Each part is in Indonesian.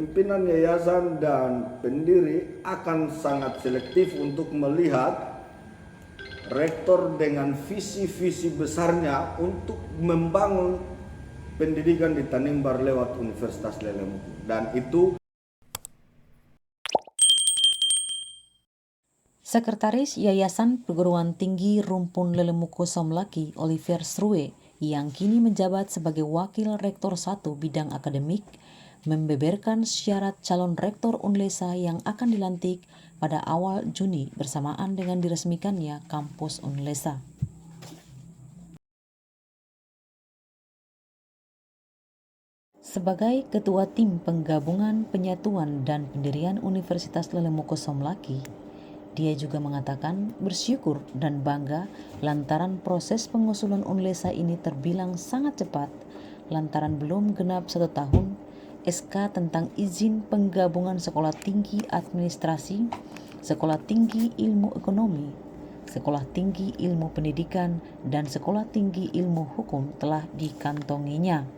pimpinan yayasan dan pendiri akan sangat selektif untuk melihat rektor dengan visi-visi besarnya untuk membangun pendidikan di Tanimbar lewat Universitas Lelemuku. Dan itu Sekretaris Yayasan Perguruan Tinggi Rumpun Lelemuku Somlaki, Oliver Srue, yang kini menjabat sebagai Wakil Rektor 1 Bidang Akademik, membeberkan syarat calon Rektor Unlesa yang akan dilantik pada awal Juni bersamaan dengan diresmikannya kampus Unlesa. Sebagai Ketua Tim Penggabungan Penyatuan dan Pendirian Universitas Lelemuku Somlaki, dia juga mengatakan bersyukur dan bangga lantaran proses pengusulan Unlesa ini terbilang sangat cepat lantaran belum genap 1 tahun SK tentang izin penggabungan Sekolah Tinggi Administrasi, Sekolah Tinggi Ilmu Ekonomi, Sekolah Tinggi Ilmu Pendidikan, dan Sekolah Tinggi Ilmu Hukum telah dikantonginya.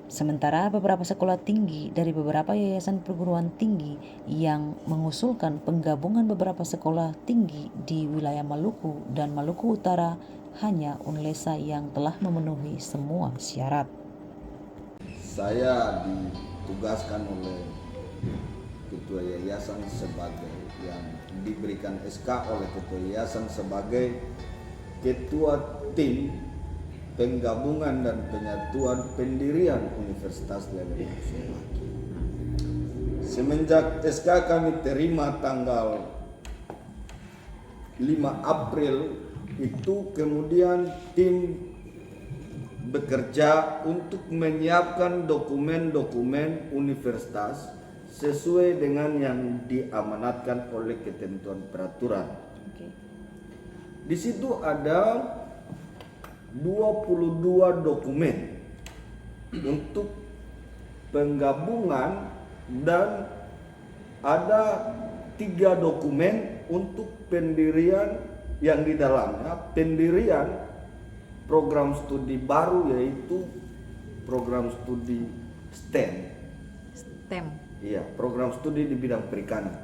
Sementara beberapa sekolah tinggi dari beberapa yayasan perguruan tinggi yang mengusulkan penggabungan beberapa sekolah tinggi di wilayah Maluku dan Maluku Utara, hanya Unlesa yang telah memenuhi semua syarat. saya ditugaskan oleh ketua yayasan sebagai yang diberikan SK oleh ketua yayasan sebagai ketua tim penggabungan dan penyatuan pendirian Universitas Lelemuku Somlaki. Semenjak SK kami terima tanggal 5 April itu, kemudian tim bekerja untuk menyiapkan dokumen-dokumen universitas sesuai dengan yang diamanatkan oleh ketentuan peraturan. Di situ ada 22 dokumen untuk penggabungan dan ada 3 dokumen untuk pendirian yang di dalamnya pendirian program studi baru, yaitu program studi STEM. Iya, program studi di bidang perikanan.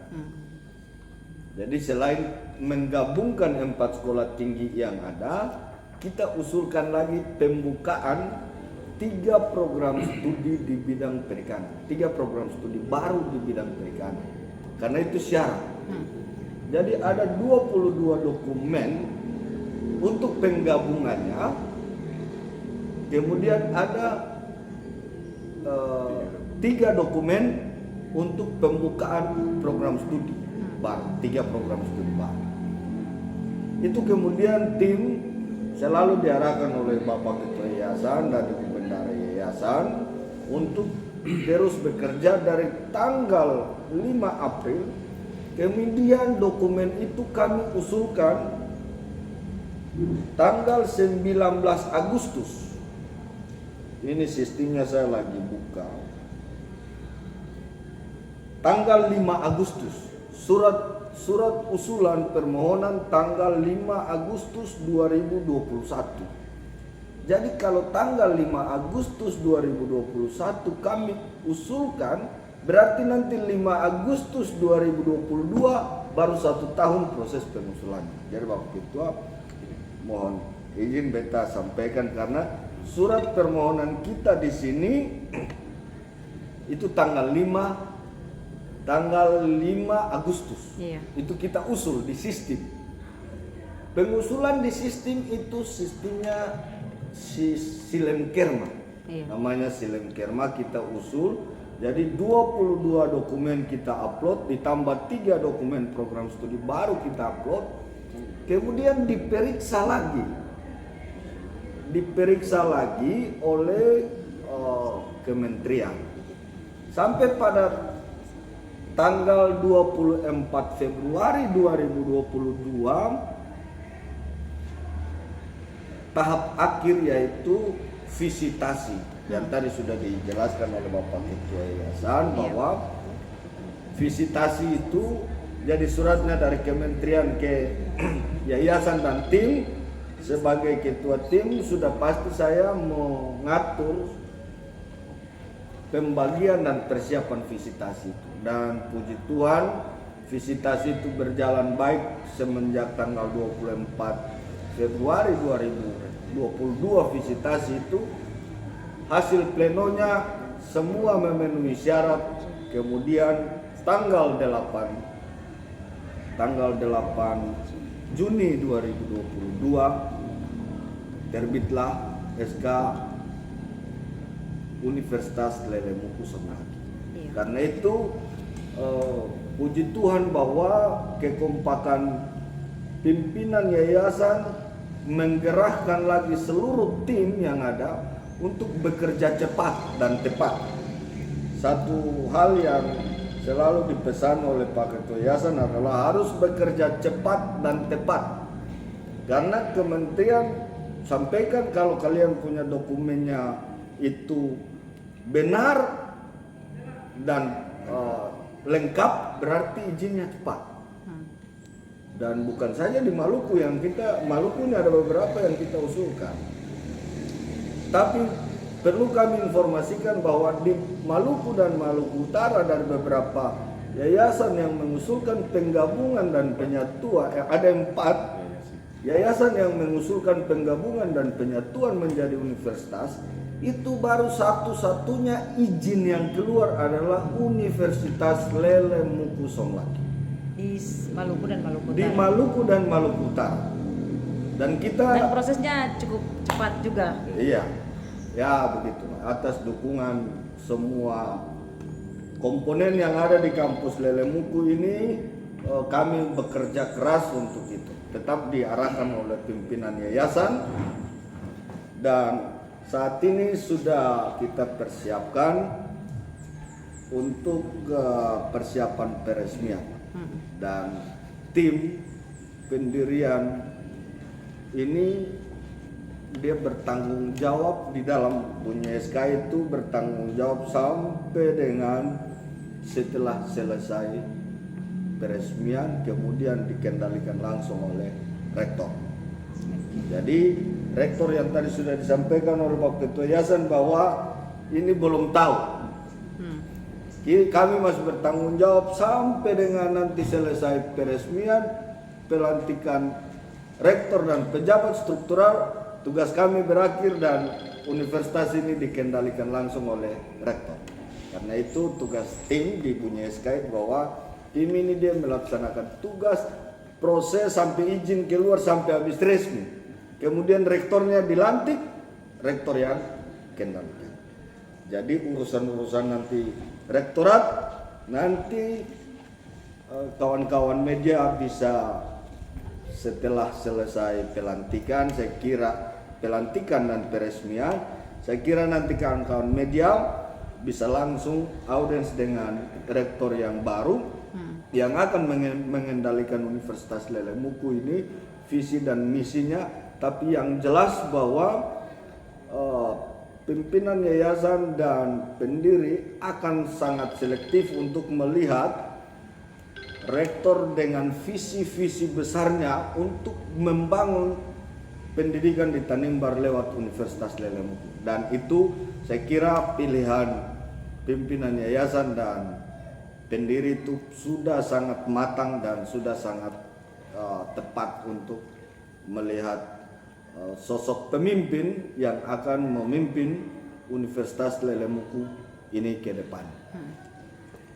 Jadi selain menggabungkan 4 sekolah tinggi yang ada, kita usulkan lagi pembukaan 3 program studi di bidang perikanan, 3 program studi baru di bidang perikanan. Karena itu syarat. Jadi ada 22 dokumen untuk penggabungannya. Kemudian ada 3 dokumen untuk pembukaan program studi baru, 3 program studi baru. Itu kemudian tim selalu diarahkan oleh Bapak Ketua Yayasan dan Ibu Bendara Yayasan untuk terus bekerja dari tanggal 5 April. Kemudian dokumen itu kami usulkan tanggal 19 Agustus. Ini sistemnya saya lagi buka. Tanggal 5 Agustus, surat usulan permohonan tanggal 5 Agustus 2021. Jadi kalau tanggal 5 Agustus 2021 kami usulkan, berarti nanti 5 Agustus 2022 baru 1 tahun proses pengusulannya. Jadi Bapak Ketua, mohon izin beta sampaikan karena surat permohonan kita di sini itu tanggal 5 Agustus. Itu kita usul di sistem. Pengusulan di sistem itu sistemnya Silem Kerma. Namanya Silem Kerma kita usul. Jadi 22 dokumen kita upload, ditambah 3 dokumen program studi baru kita upload. Kemudian diperiksa lagi oleh kementerian. Sampai pada tanggal 24 Februari 2022 tahap akhir, yaitu visitasi yang tadi sudah dijelaskan oleh Bapak Ketua Yayasan bahwa visitasi itu jadi suratnya dari kementerian ke yayasan dan tim. Sebagai ketua tim sudah pasti saya mengatur pembagian dan persiapan visitasi itu. Dan puji Tuhan, visitasi itu berjalan baik semenjak tanggal 24 Februari 2022 visitasi itu. Hasil plenonya semua memenuhi syarat. Kemudian tanggal 8 Juni 2022 terbitlah SK Universitas Lelemuku Somlaki. Karena itu puji Tuhan bahwa kekompakan pimpinan yayasan menggerakkan lagi seluruh tim yang ada untuk bekerja cepat dan tepat. Satu hal yang selalu dipesan oleh Pak Ketua Yayasan adalah harus bekerja cepat dan tepat. Karena kementerian sampaikan kalau kalian punya dokumennya itu benar dan lengkap, berarti izinnya cepat. Dan bukan saja di Maluku, Maluku ini ada beberapa yang kita usulkan. Tapi perlu kami informasikan bahwa di Maluku dan Maluku Utara dari beberapa yayasan yang mengusulkan penggabungan dan penyatuan, ada 4 yayasan yang mengusulkan penggabungan dan penyatuan menjadi universitas. Itu baru satu-satunya izin yang keluar adalah Universitas Lelemuku Somlaki. Di Maluku dan Maluku Utara. Di Maluku dan Maluku Utara. Dan prosesnya cukup cepat juga. Iya. Ya begitu. Atas dukungan semua komponen yang ada di kampus Lelemuku ini, kami bekerja keras untuk itu. Tetap diarahkan oleh pimpinan yayasan, dan saat ini sudah kita persiapkan untuk persiapan peresmian. Dan tim pendirian ini dia bertanggung jawab di dalam punya SK itu, bertanggung jawab sampai dengan setelah selesai peresmian, kemudian dikendalikan langsung oleh rektor. Jadi rektor yang tadi sudah disampaikan oleh Pak Ketua Yayasan bahwa ini belum tahu. Kami masih bertanggung jawab sampai dengan nanti selesai peresmian, pelantikan rektor dan pejabat struktural, tugas kami berakhir dan universitas ini dikendalikan langsung oleh rektor. Karena itu tugas tim di punya SK bahwa tim ini dia melaksanakan tugas proses sampai izin keluar sampai habis resmi. Kemudian rektornya dilantik, rektor yang kendalikan. Jadi urusan-urusan nanti rektorat, nanti kawan-kawan media bisa setelah selesai pelantikan, saya kira pelantikan dan peresmian, saya kira nanti kawan-kawan media bisa langsung audiens dengan rektor yang baru yang akan mengendalikan Universitas Lelemuku ini, visi dan misinya. Tapi yang jelas bahwa pimpinan yayasan dan pendiri akan sangat selektif untuk melihat rektor dengan visi-visi besarnya untuk membangun pendidikan di Tanimbar lewat Universitas Lelemuku. Dan itu saya kira pilihan pimpinan yayasan dan pendiri itu sudah sangat matang dan sudah sangat tepat untuk melihat sosok pemimpin yang akan memimpin Universitas Lelemuku ini ke depan.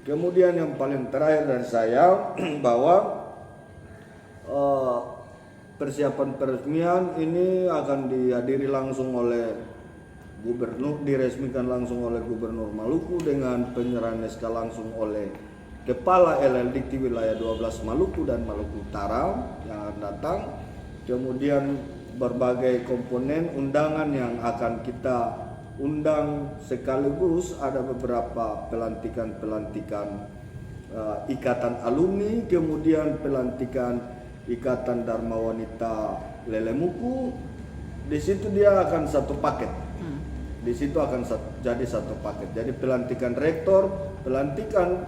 Kemudian yang paling terakhir dari saya bahwa persiapan peresmian ini akan dihadiri langsung oleh gubernur, diresmikan langsung oleh Gubernur Maluku dengan penyerahan SK langsung oleh Kepala LLDikti Wilayah 12 Maluku dan Maluku Utara yang akan datang. Kemudian berbagai komponen undangan yang akan kita undang, sekaligus ada beberapa pelantikan ikatan alumni, kemudian pelantikan ikatan Dharma Wanita Lelemuku. Di situ dia akan satu paket. Di situ akan jadi satu paket. Jadi pelantikan rektor, pelantikan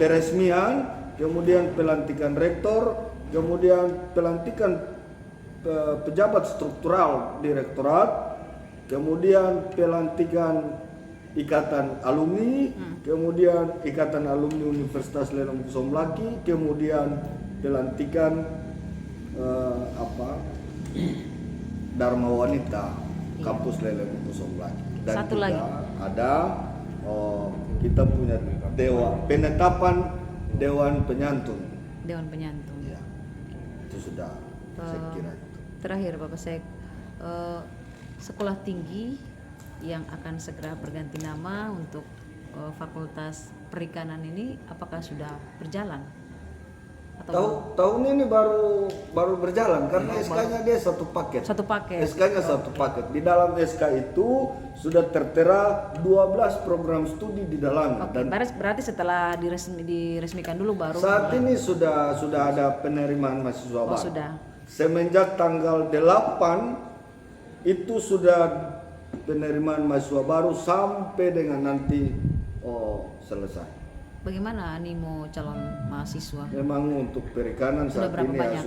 peresmian, kemudian pelantikan rektor, kemudian pelantikan pejabat struktural direktorat, kemudian pelantikan Ikatan Alumni, kemudian Ikatan Alumni Universitas Lelemuku Somlaki, kemudian pelantikan Dharma Wanita kampus Lelemuku Somlaki. Dan Satu juga lagi. ada kita punya penetapan Dewan Penyantun. Dewan Penyantun. Ya, itu sudah saya kira itu. Terakhir Bapak Sek, sekolah tinggi yang akan segera berganti nama untuk Fakultas Perikanan ini apakah sudah berjalan? Tahun ini baru berjalan karena SK-nya dia satu paket. Satu paket. SK-nya satu paket. Di dalam SK itu sudah tertera 12 program studi di dalamnya. Oke, berarti setelah diresmikan dulu baru. Saat ini sudah ada penerimaan mahasiswa baru. Sudah. Semenjak tanggal 8 itu sudah penerimaan mahasiswa baru sampai dengan nanti selesai. Bagaimana animo calon mahasiswa? Memang untuk perikanan Sudah saat berapa ini banyak? ya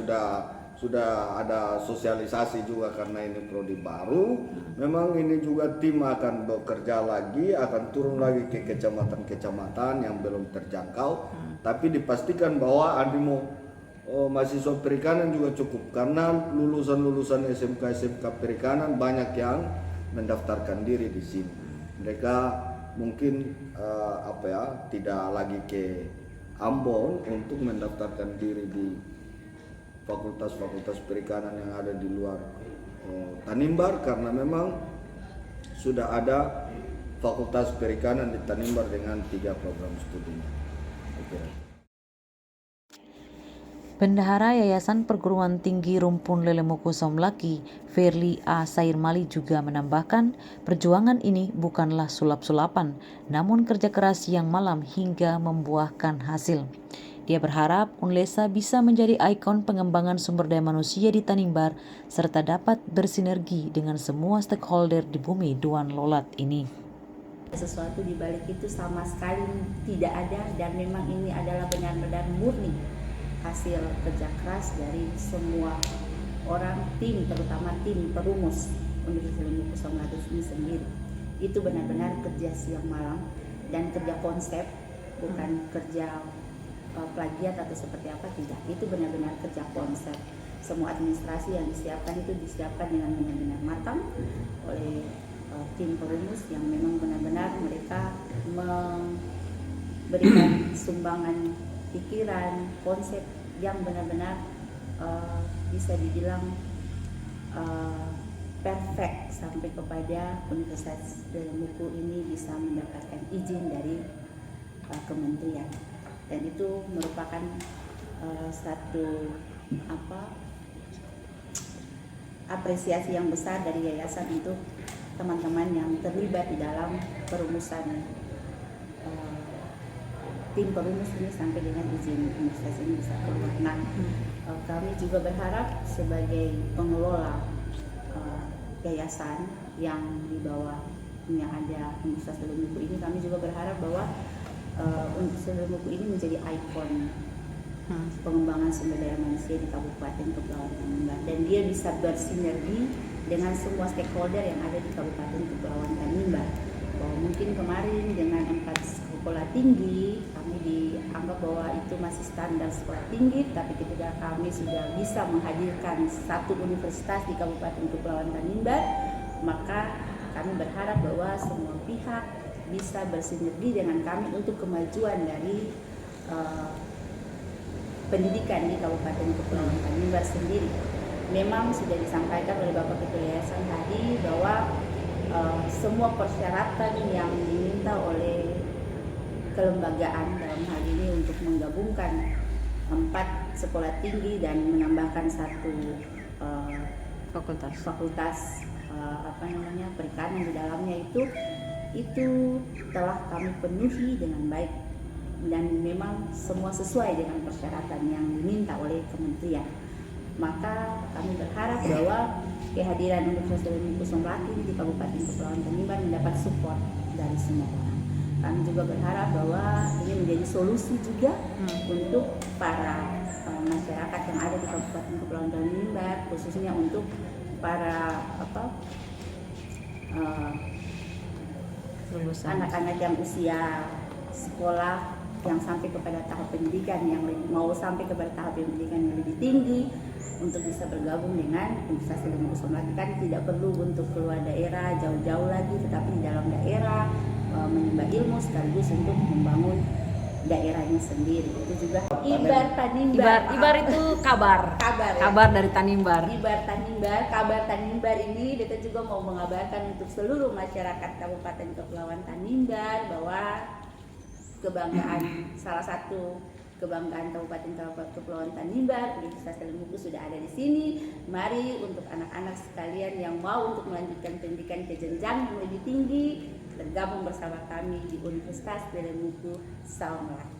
sudah ada sosialisasi juga karena ini prodi baru. Memang ini juga tim akan bekerja lagi, akan turun lagi ke kecamatan-kecamatan yang belum terjangkau. Tapi dipastikan bahwa animo mahasiswa perikanan juga cukup karena lulusan SMK perikanan banyak yang mendaftarkan diri di sini. Mereka mungkin tidak lagi ke Ambon untuk mendaftarkan diri di fakultas-fakultas perikanan yang ada di luar Tanimbar karena memang sudah ada fakultas perikanan di Tanimbar dengan 3 program studinya. Bendahara Yayasan Perguruan Tinggi Rumpun Lelemuku Somlaki, Firly A. Sairmali juga menambahkan, perjuangan ini bukanlah sulap-sulapan, namun kerja keras yang malam hingga membuahkan hasil. Dia berharap Unlesa bisa menjadi ikon pengembangan sumber daya manusia di Tanimbar serta dapat bersinergi dengan semua stakeholder di bumi Duan Lolat ini. Sesuatu di balik itu sama sekali tidak ada dan memang ini adalah benar-benar murni hasil kerja keras dari semua orang, tim, terutama tim perumus Universitas Lelemuku Somlaki ini sendiri. Itu benar-benar kerja siang malam dan kerja konsep, bukan kerja plagiat atau seperti apa, tidak. Itu benar-benar kerja konsep. Semua administrasi yang disiapkan itu disiapkan dengan benar-benar matang oleh tim perumus yang memang benar-benar mereka memberikan sumbangan pikiran, konsep yang benar-benar bisa dibilang perfect sampai kepada Universitas Lelemuku ini bisa mendapatkan izin dari kementerian, dan itu merupakan satu apresiasi yang besar dari yayasan untuk teman-teman yang terlibat di dalam perumusan tim perumus ini sampai dengan izin universitas ini bisa keluar. Nah, kami juga berharap sebagai pengelola yayasan yang di bawahnya ada Universitas Lelemuku ini, kami juga berharap bahwa Universitas Lelemuku ini menjadi ikon pengembangan sumber daya manusia di Kabupaten Kepulauan Tanimbar, dan dia bisa bersinergi dengan semua stakeholder yang ada di Kabupaten Kepulauan Tanimbar. Bahwa mungkin kemarin dengan 4 sekolah tinggi kami dianggap bahwa itu masih standar sekolah tinggi, tapi ketika kami sudah bisa menghadirkan satu universitas di Kabupaten Kepulauan Tanimbar, maka kami berharap bahwa semua pihak bisa bersinergi dengan kami untuk kemajuan dari pendidikan di Kabupaten Kepulauan Tanimbar sendiri. Memang sudah disampaikan oleh Bapak Ketua Yayasan tadi bahwa semua persyaratan yang diminta oleh kelembagaan dalam hal ini untuk menggabungkan 4 sekolah tinggi dan menambahkan 1 fakultas perikanan di dalamnya itu telah kami penuhi dengan baik dan memang semua sesuai dengan persyaratan yang diminta oleh kementerian. Maka kami berharap bahwa kehadiran Universitas Lelemuku Somlaki di Kabupaten Kepulauan Tanimbar mendapat support dari semua orang. Kami juga berharap bahwa ini menjadi solusi juga untuk para masyarakat yang ada di Kabupaten Kepulauan Tanimbar, khususnya untuk para anak-anak yang usia sekolah yang sampai kepada tahap pendidikan yang mau sampai kepada tahap pendidikan yang lebih tinggi untuk bisa bergabung dengan Universitas Lemhanas Somlaki. Kan tidak perlu untuk keluar daerah jauh-jauh lagi, tetapi di dalam daerah menimba ilmu sekaligus untuk membangun daerahnya sendiri. Itu juga Ibar Tanimbar. Ibar itu kabar dari Tanimbar. Ibar Tanimbar, kabar Tanimbar ini kita juga mau mengabarkan untuk seluruh masyarakat Kabupaten Kepulauan Tanimbar bahwa kebanggaan, salah satu kebanggaan Kabupaten Kepulauan Tanimbar, Universitas Lemhanas sudah ada di sini. Mari untuk anak-anak sekalian yang mau untuk melanjutkan pendidikan ke jenjang yang lebih tinggi, bergabung bersama kami di Universitas Lemhanas Somlaki.